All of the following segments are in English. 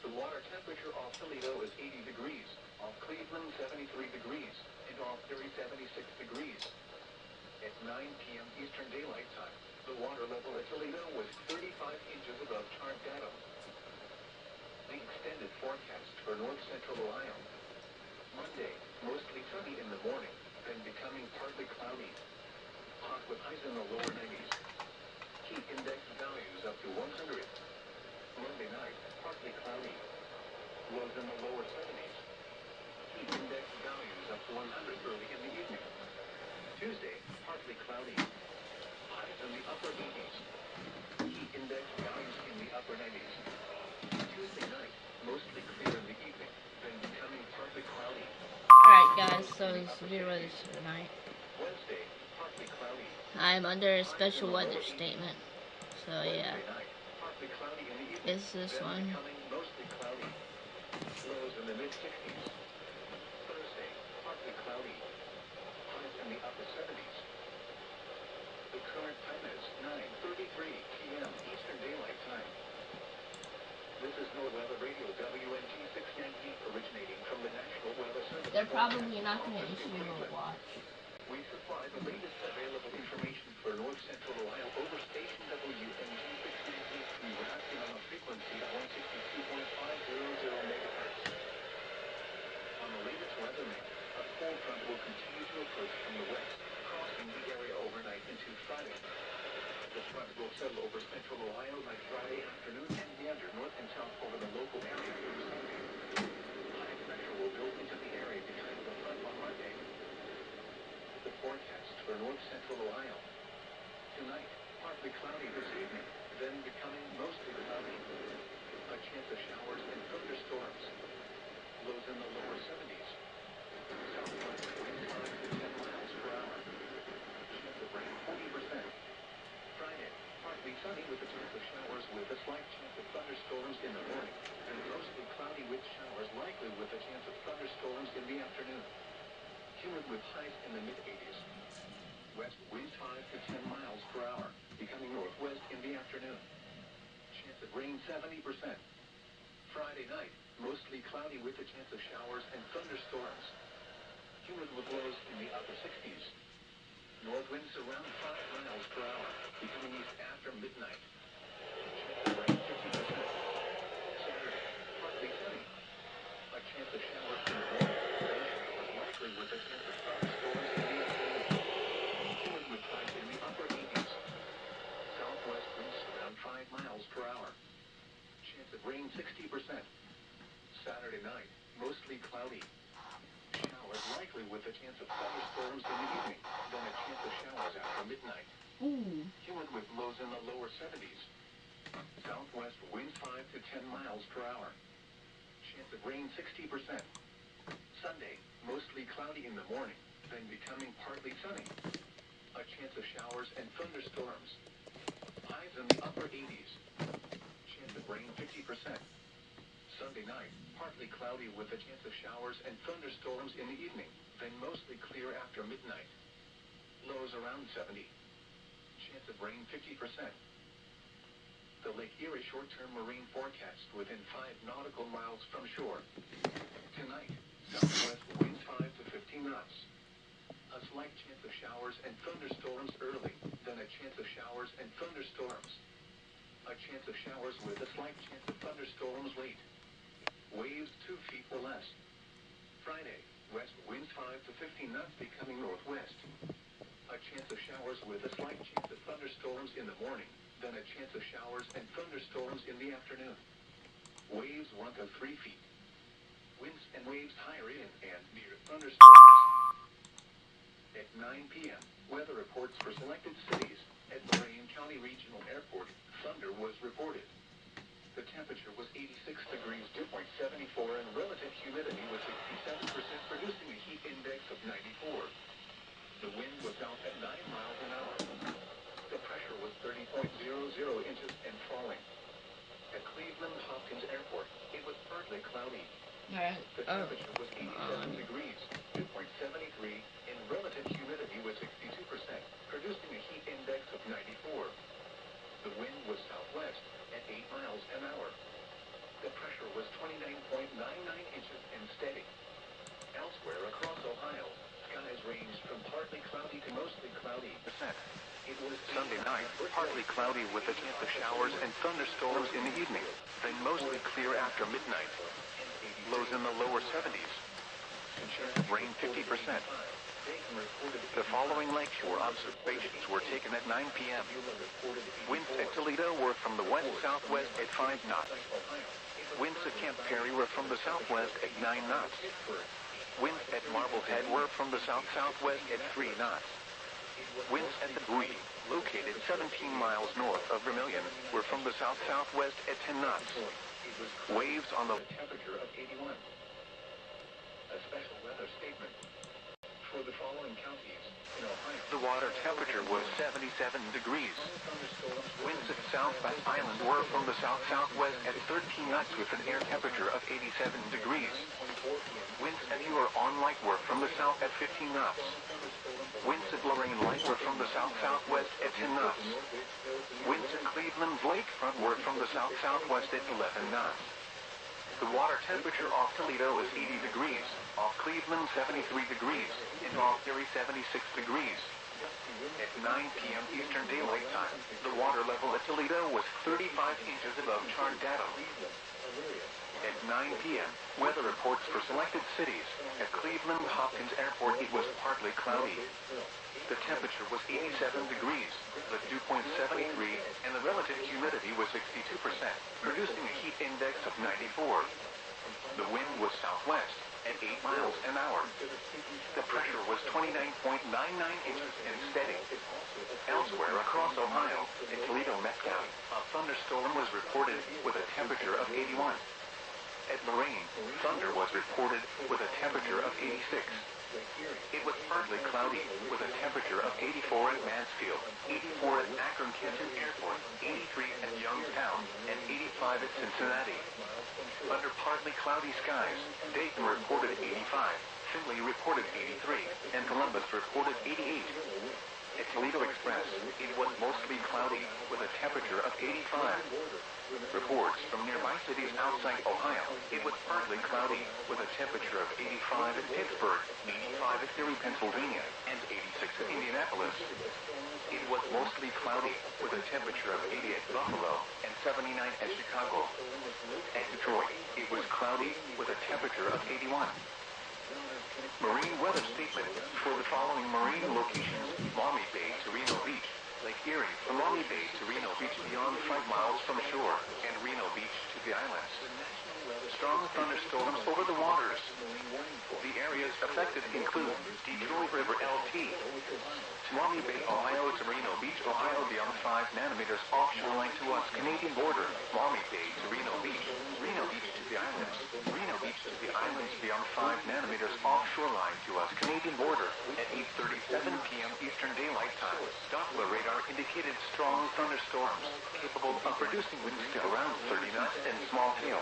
The water temperature off Toledo is 80 degrees, off Cleveland 73 degrees, and off Erie 76 degrees. At 9 p.m. Eastern Daylight Time, the water level at Toledo was 35 inches above chart datum. The extended forecast for north central Ohio. Monday, mostly sunny in the morning, then becoming partly cloudy. Hot with highs in the lower 90s. Heat index values up to 100. Monday night, partly cloudy. Lows in the lower 70s. Heat index values up to 100 early in the evening. Tuesday, partly cloudy. Highs in the upper 80s. Heat index values in the upper 90s. Tuesday night, mostly clear in the evening, then becoming partly cloudy. Alright guys, so this is the weather tonight. Wednesday, partly cloudy. I'm under a special weather statement. So yeah. It's this one. Mostly cloudy. Lows in the mid-60s. Thursday, partly cloudy. Highs in the upper 70s. The current time is 9:33 p.m. Eastern Daylight Time. This is NOAA Weather Radio WNG 690 originating from the National Weather Service. They're probably not going to issue a watch. We supply the latest available information for North Central Ohio over station WNG 690. We were acting on a frequency of 162.500 megahertz. On the latest weather map, a cold front will continue to approach from the west, crossing the area overnight into Friday. The front will settle over central Ohio by Friday afternoon and meander north and south over the local area through Sunday. High pressure will build into the area behind the front on Monday. The forecast for north central Ohio. Tonight, partly cloudy this evening, then becoming mostly cloudy. A chance of showers and thunderstorms. Lows in the lower 70s. Southwest winds 5 to 10 miles per hour. Chance of rain 40%. Friday, partly sunny with a chance of showers with a slight chance of thunderstorms in the morning, and mostly cloudy with showers likely with a chance of thunderstorms in the afternoon. Humid with highs in the mid-80s. West winds 5 to 10 miles per hour, becoming northwest in the afternoon. Chance of rain 70%. Friday night, mostly cloudy with a chance of showers and thunderstorms. Humid with lows in the upper 60s. North winds around 5 miles per hour, becoming east after midnight. Chance of rain 50%. Saturday, partly sunny. A chance of showers in the morning, then showers likely with a chance of thunderstorms in the afternoon. Humid with highs in the upper 80s. Southwest winds around 5 miles per hour. Chance of rain 60%. Saturday night, mostly cloudy. Showers likely with a chance of thunderstorms in the evening, then a chance of showers after midnight. Humid with lows in the lower 70s. Southwest winds 5 to 10 miles per hour. Chance of rain 60%. Sunday, mostly cloudy in the morning, then becoming partly sunny. A chance of showers and thunderstorms. Highs in the upper 80s. Chance of rain 50%. Sunday night, partly cloudy with a chance of showers and thunderstorms in the evening, then mostly clear after midnight. Lows around 70. Chance of rain 50%. The Lake Erie short-term marine forecast within 5 nautical miles from shore. Tonight, southwest winds 5 to 15 knots. A slight chance of showers and thunderstorms early, then a chance of showers and thunderstorms. A chance of showers with a slight chance of thunderstorms late. Waves 2 feet or less. Friday, west winds 5 to 15 knots becoming northwest. A chance of showers with a slight chance of thunderstorms in the morning, then a chance of showers and thunderstorms in the afternoon. Waves 1 to 3 feet. Winds and waves higher in and near thunderstorms. At 9 p.m., weather reports for selected cities. At Lorain County Regional Airport, thunder was reported. The temperature was 86 degrees, dew point 74, and relative humidity was 67%, producing a heat index of 94. The wind was south at 9 miles an hour. The pressure was 30.00 inches and falling. At Cleveland Hopkins Airport, it was partly cloudy. The temperature was 87 degrees, dew point 73, and relative humidity was 62%, producing a heat index of 94. The wind was southwest at 8 miles an hour. The pressure was 20. Elsewhere across Ohio, skies ranged from partly cloudy to mostly cloudy. It was Sunday night, partly cloudy with a chance of showers and thunderstorms in the evening, then mostly clear after midnight. Lows in the lower 70s. Rain 50%. The following lakeshore observations were taken at 9 p.m. Winds at Toledo were from the west-southwest at 5 knots. Winds at Camp Perry were from the southwest at 9 knots. Winds at Marblehead were from the south-southwest at 3 knots. Winds at the buoy, located 17 miles north of Vermilion, were from the south-southwest at 10 knots. Waves on the temperature of 81. A special weather statement. For the following counties in Ohio, the water temperature was 77 degrees. Winds at South Bass Island were from the south-southwest at 13 knots with an air temperature of 87 degrees. Winds at Huron Light were from the south at 15 knots. Winds at Lorraine Light were from the south-southwest at 10 knots. Winds at Cleveland's Lakefront were from the south-southwest at 11 knots. The water temperature off Toledo is 80 degrees, off Cleveland 73 degrees, and off Erie 76 degrees. At 9 p.m. Eastern Daylight Time, the water level at Toledo was 35 inches above chart datum. At 9 p.m., weather reports for selected cities. At Cleveland Hopkins Airport it was partly cloudy. The temperature was 87 degrees, the dew point 73, and the relative humidity was 62%, producing a heat index of 94. The wind was southwest, at 8 miles an hour. The pressure was 29.99 inches and steady. Elsewhere across Ohio, in Toledo, Metcalf, a thunderstorm was reported with a temperature of 81. At Lorain, thunder was reported with a temperature of 86. It was partly cloudy, with a temperature of 84 at Mansfield, 84 at Akron-Kenton Airport, 83 at Youngstown, and 85 at Cincinnati. Under partly cloudy skies, Dayton reported 85, Findlay reported 83, and Columbus reported 88. At Toledo Express, it was mostly cloudy, with a temperature of 85. Reports from nearby cities outside Ohio, it was partly cloudy, with a temperature of 85 at Pittsburgh, 85 at Erie, Pennsylvania, and 86 at Indianapolis. It was mostly cloudy, with a temperature of 80 at Buffalo, and 79 at Chicago. At Detroit, it was cloudy, with a temperature of 81. Marine weather statement. For the following marine locations, Maumee Bay to Reno Beach, Lake Erie from Maumee Bay to Reno Beach beyond 5 miles from shore, and Reno Beach to the islands. Strong thunderstorms over the waters. The areas affected include Detroit River LT, Maumee Bay, Ohio to Reno Beach, Ohio beyond 5 nanometers offshore line to us Canadian border, Maumee Bay to Reno Beach to the islands, Reno Beach to the islands beyond 5 nanometers offshore line to us Canadian border. At 8:37 p.m. Eastern Daylight Time, Doppler radar indicated strong thunderstorms, capable of producing winds to around 30 knots and small hail.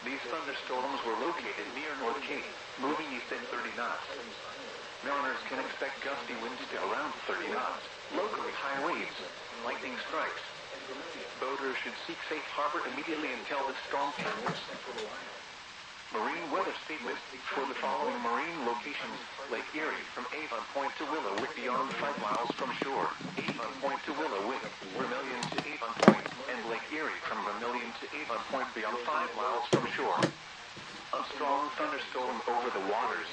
These thunderstorms were located near North Cape, moving east at 30 knots. Mariners can expect gusty winds to around 30 knots, locally high waves, lightning strikes. Boaters should seek safe harbor immediately until the storm passes. Marine weather statement. For the following marine locations, Lake Erie from Avon Point to Willow Wick beyond 5 miles from shore, Avon Point to Willow Wick, Vermilion to Avon Point, and Lake Erie from Vermilion to Avon Point beyond 5 miles from shore. A strong thunderstorm over the waters.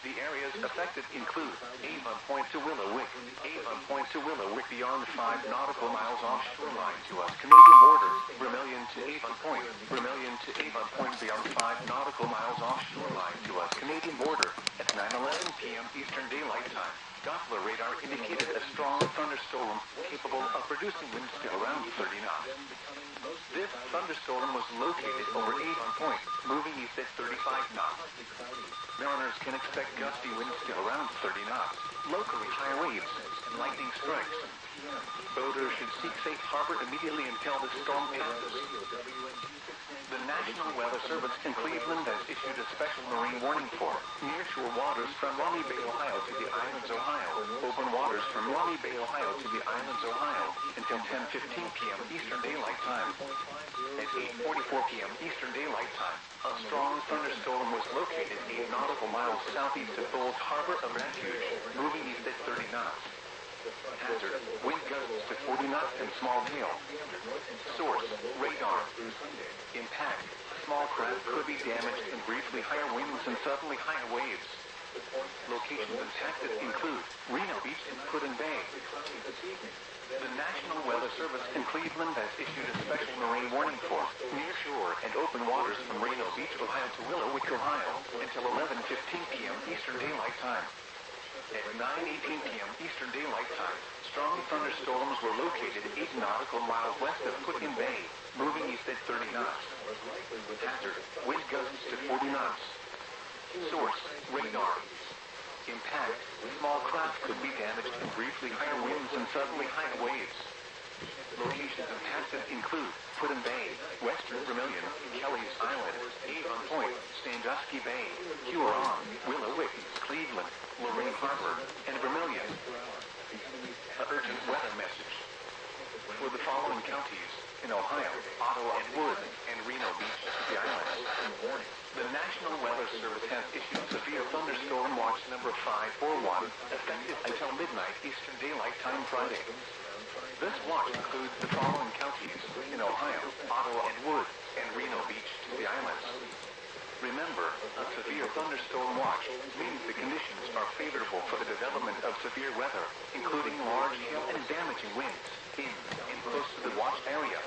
The areas affected include Avon Point to Willow Wick, Avon Point to Willow Wick beyond 5 nautical miles offshore line to us Canadian border, Vermilion to Avon Point, Vermilion to Avon Point beyond 5 nautical miles offshore line to us Canadian border. At 9:11 p.m. Eastern Daylight Time, Doppler radar indicated a strong thunderstorm capable of producing winds to around 30 knots. This thunderstorm was located over Avon Point, moving east at 35 knots. Mariners can expect gusty winds to around 30 knots, locally high waves, and lightning strikes. Boaters should seek safe harbor immediately until the storm passes. The National Weather Service in Cleveland has issued a special marine warning for nearshore waters from Lummi Bay, Ohio to the Islands, Ohio. Open waters from Lummi Bay, Ohio to the Islands, Ohio until 10:15 p.m. Eastern Daylight Time. At 8:44 p.m. Eastern Daylight Time, a strong thunderstorm was located 8 nautical miles southeast of Bulls Harbor of Refuge, moving east at 30 knots. Hazard, wind gusts to 40 knots and small tail. Source, radar. Impact, small craft could be damaged and briefly higher winds and suddenly higher waves. Locations impacted include Reno Beach and Puddin Bay. The National Weather Service in Cleveland has issued a special marine warning for nearshore and open waters from Reno Beach, Ohio to Willowick, Ohio until 11:15 p.m. Eastern Daylight Time. At 9:18 p.m. Eastern Daylight Time, strong thunderstorms were located 8 nautical miles west of Puddin Bay, moving east at 30 knots. Hazard, wind gusts to 40 knots. Source, radar. Impact, small craft could be damaged and briefly higher winds and suddenly higher waves. Locations impacted include Puddin Bay, Western Vermilion, Kelly's Island, Avon Point, Sandusky Bay, Huron, Willowick, Cleveland, Lorraine Harbor, and Vermilion. Urgent weather message. For the following counties, in Ohio, Ottawa and Wood, and Reno Beach, the islands. The National Weather Service has issued severe thunderstorm watch number 541, effective until midnight Eastern Daylight Time Friday. This watch includes the following counties, in Ohio, Ottawa and Wood, and Reno Beach, the islands. Remember, a severe thunderstorm watch means the conditions are favorable for the development of severe weather, including large hail and damaging winds, in and close to the watch area.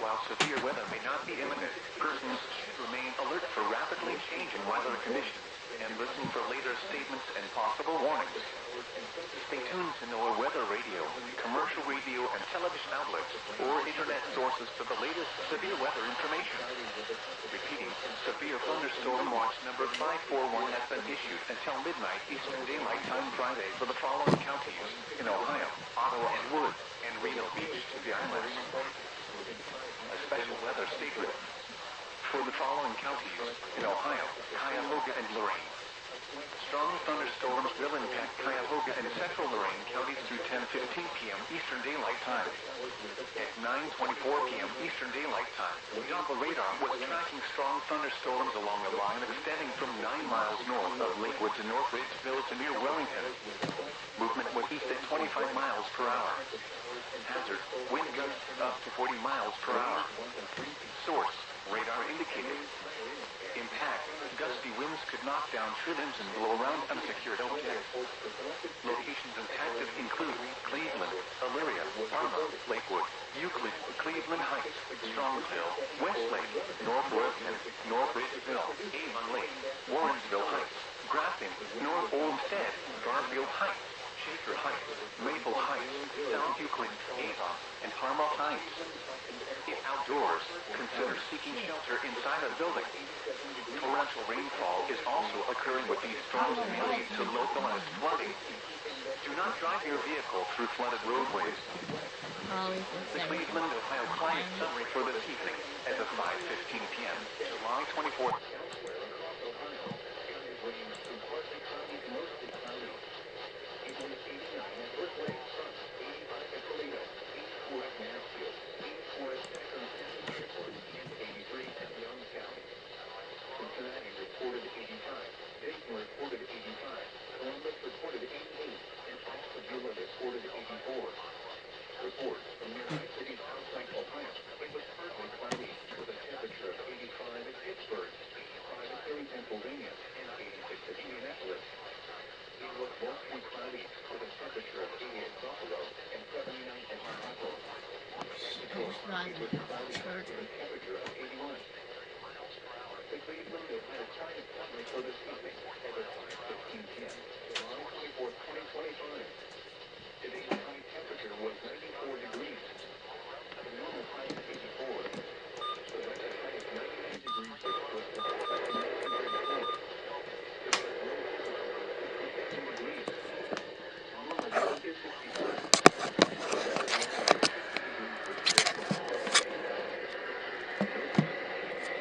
While severe weather may not be imminent, persons should remain alert for rapidly changing weather conditions and listen for later statements and possible warnings. Stay tuned to NOAA Weather Radio, commercial radio and television outlets, or internet sources for the latest severe weather information. Repeating, severe thunderstorm watch number 541 has been issued until midnight Eastern Daylight Time Friday for the following counties, in Ohio, Ottawa and Wood, and Reno Beach, the islands. A special weather statement. For the following counties, in Ohio, Cuyahoga and Lorain. Strong thunderstorms will impact Cuyahoga and central Lorain counties through 10:15 p.m. Eastern Daylight Time. At 9:24 p.m. Eastern Daylight Time, the Doppler radar was tracking strong thunderstorms along a line extending from 9 miles north of Lakewood to North Ridgeville to near Wellington. Movement was east at 25 miles per hour. Hazard, wind gusts up to 40 miles per hour. Source, radar indicated. Impact, gusty winds could knock down tree limbs and blow around unsecured objects. Locations impacted include Cleveland, Elyria, Parma, Lakewood, Euclid, Cleveland Heights, Strongsville, Westlake, North Royalton, North Ridgeville, Avon Lake, Warrensville Heights, Grafton, North Olmsted, Garfield Heights, Shaker Heights, Maple Heights, South Euclid, Avon, and Parma Heights. If outdoors, consider seeking shelter inside a building. Torrential rainfall is also occurring with these storms and may lead to localized flooding. Do not drive your vehicle through flooded roadways. The Cleveland, Ohio climate summary for this evening as of 5:15 p.m. July 24th. Cincinnati reported 85, Dayton reported 85, Columbus reported 88, and Pascagoula reported 84. Reports from nearby cities outside Ohio. It was partly cloudy with a temperature of 85 at Pittsburgh, 85 at Erie, Pennsylvania, and 86 at Indianapolis. It was mostly cloudy with a temperature of 80 at Buffalo and 79 at Chicago. It was cloudy with a temperature of 81. The Cleveland, Ohio climate summary for this evening as of 5:15 p.m. July 24th, 2025. Today's high temperature was 94 degrees. The normal high is 84. The record high is 99 degrees 6 was the record in 1934. The record low temperature was 57 degrees. The normal low is 65. The record low is 60 degrees 6 was the record high in 1989.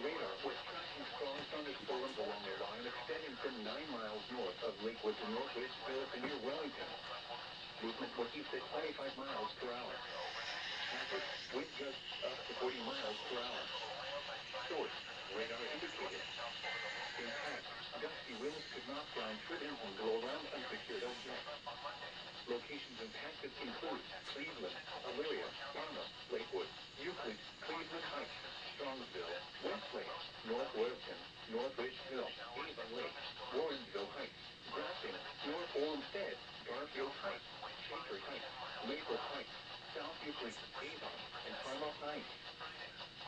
radar was tracking strong thunderstorms along a line extending from 9 miles north of Lakewood to North Ridgeville to near Wellington. Movement was east at 25 miles per hour. Average wind gusts up to 40 miles per hour. Source, radar indicated. Impact, gusty winds could knock down footings and blow around unsecured objects. Locations impacted include Cleveland, Elyria, Parma, Lakewood, Euclid, Cleveland Heights, Strongsville, Westlake, North Royalton, North Ridgeville, Avon Lake, Warrensville Heights, Grafton, North Olmsted, Garfield Heights, Shaker Heights, Maple Heights, South Euclid, Avon, and Parma Heights.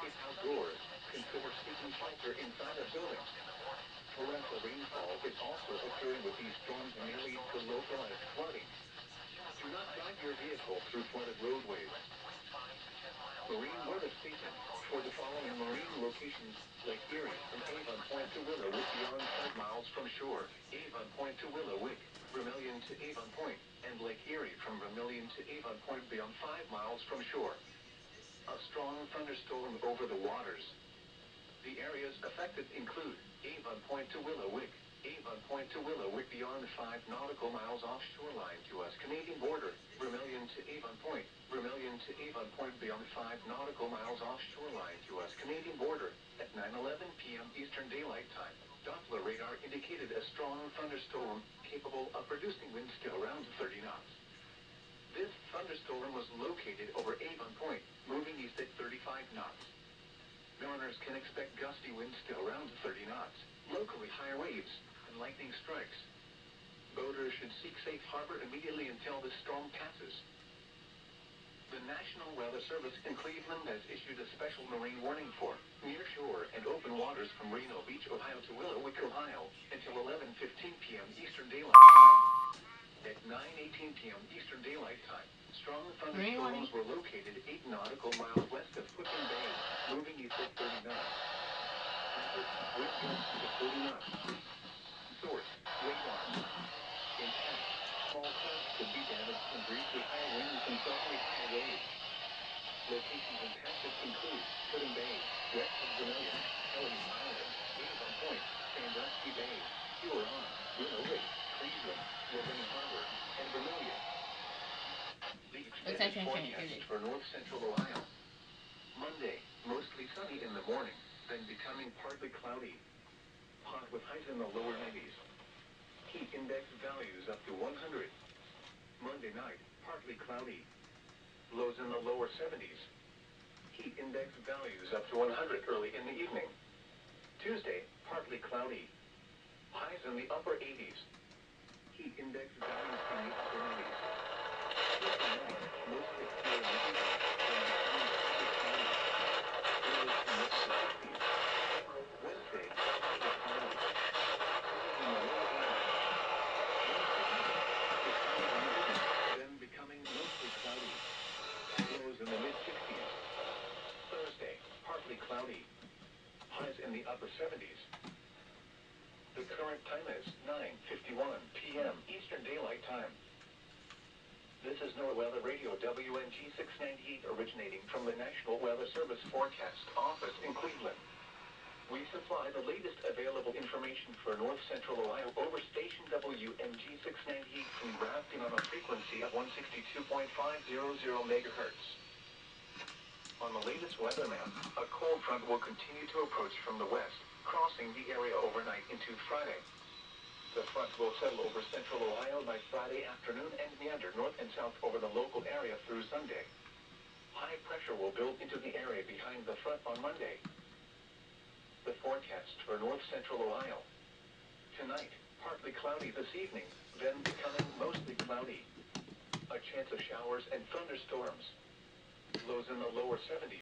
If outdoors, consider seeking shelter inside a building. Torrential rainfall is also occurring with these storms and may lead to localized flooding. Do not drive your vehicle through flooded roadways. Marine weather station for the following marine locations: Lake Erie from Avon Point to Willowwick beyond 5 miles from shore, Avon Point to Willowwick, Vermilion to Avon Point, and Lake Erie from Vermilion to Avon Point beyond 5 miles from shore. A strong thunderstorm over the waters. The areas affected include Avon Point to Willowwick, Avon Point to Willowwick beyond 5 nautical miles offshore line to us Canadian border, Vermilion to Avon Point, Vermilion to Avon Point beyond 5 nautical miles offshore line to us Canadian border, at 9:11 p.m. Eastern Daylight Time. Doppler radar indicated a strong thunderstorm capable of producing winds to around 30 knots. This thunderstorm was located over Avon Point, moving east at 35 knots. Mariners can expect gusty winds to around 30 knots, locally high waves, and lightning strikes. Boaters should seek safe harbor immediately until this storm passes. The National Weather Service in Cleveland has issued a special marine warning for nearshore and open waters from Reno Beach, Ohio to Willowwick, Ohio, until 11:15 p.m. Eastern Daylight Time. At 9:18 p.m. Eastern Daylight Time, strong thunderstorms were located 8 nautical miles west of Foothill Bay, moving east at 30 knots. Average wind gusts to 40 knots. Source, radar. Impact, small craft could be damaged from briefly high winds and suddenly high waves. Locations impacted include Foothill Bay, west of Vermilion, Ellis Island, Avon Point, Sandusky Bay, Huron, Willowwick, Cleveland, Lavergne Harbor, and Vermilion. The extended forecast for north central Ohio. Monday, mostly sunny in the morning, then becoming partly cloudy. Hot with highs in the lower 90s. Heat index values up to 100. Monday night, partly cloudy. Lows in the lower 70s. Heat index values up to 100 early in the evening. Tuesday, partly cloudy. Highs in the upper 80s. Heat index values in the upper 90s. Tuesday night, mostly clear and evening. Wednesday, partly cloudy. In the lower 80s. Then becoming mostly cloudy. Lows in the mid-60s. Thursday, partly cloudy. Highs in the upper 70s. The current time is 9:51 p.m. Eastern Daylight Time. This is NOAA Weather Radio WNG 698 originating from the National Weather Service Forecast Office in Cleveland. We supply the latest available information for North Central Ohio over station WNG 698 from Grafton on a frequency of 162.500 megahertz. On the latest weather map, a cold front will continue to approach from the west, crossing the area overnight into Friday. The front will settle over central Ohio by Friday afternoon and meander north and south over the local area through Sunday. High pressure will build into the area behind the front on Monday. The forecast for north central Ohio. Tonight, partly cloudy this evening, then becoming mostly cloudy. A chance of showers and thunderstorms. Lows in the lower 70s.